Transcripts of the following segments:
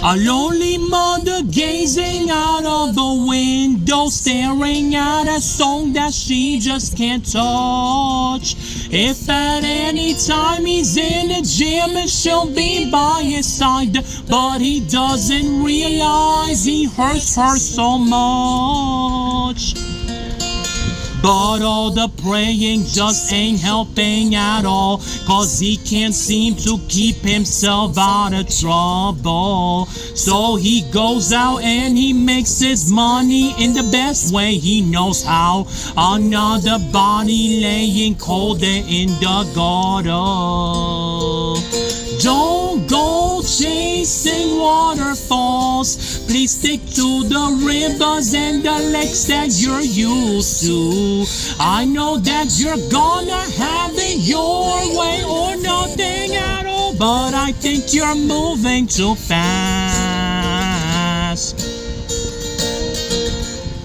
A lonely mother gazing out of the window, staring at a song that she just can't touch. If at any time he's in the gym and she'll be by his side, but he doesn't realize he hurts her so much. But all the praying just ain't helping at all, 'cause he can't seem to keep himself out of trouble. So he goes out and he makes his money in the best way he knows how. Another body laying cold there in the gutter. Don't go chasing waterfalls. Please stick to the rivers and the lakes that you're used to. I know that you're gonna have it your way or nothing at all, but I think you're moving too fast.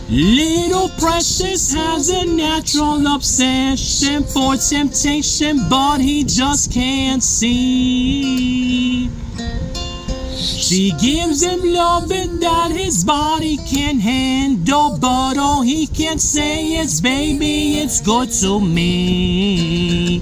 Little Precious has a natural obsession for temptation, but he just can't see. She gives him loving that his body can handle, but all he can say is, baby, it's good to me.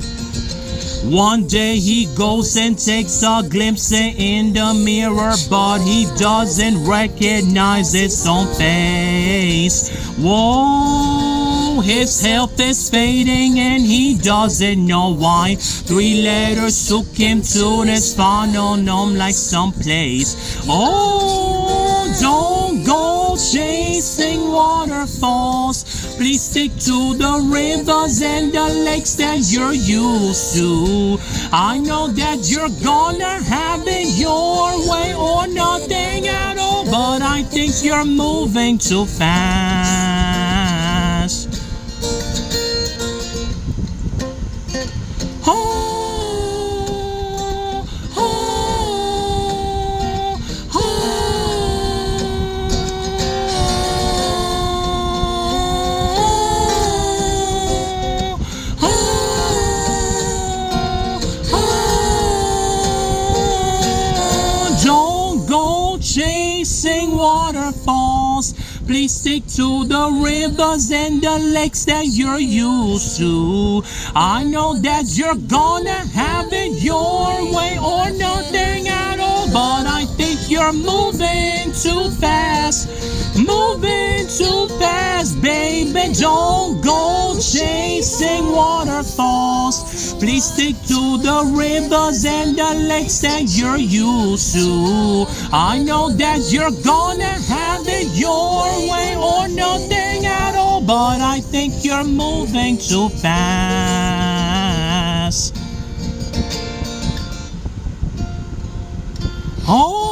One day he goes and takes a glimpse in the mirror, but he doesn't recognize his own face. Whoa, his health is fading and he doesn't know why. 3 letters took him to the spinal numb like someplace. Oh, don't go chasing waterfalls. Please stick to the rivers and the lakes that you're used to. I know that you're gonna have it your way or nothing at all, but I think you're moving too fast. Oh. Don't go chasing waterfalls. Please stick to the rivers and the lakes that you're used to. I know that you're gonna have it your way or nothing at all, but I think you're moving too fast. Moving too fast, baby. Don't go chasing waterfalls. Please stick to the rivers and the lakes that you're used to. I know that you're gonna have it your way or nothing at all, but I think you're moving too fast. Oh.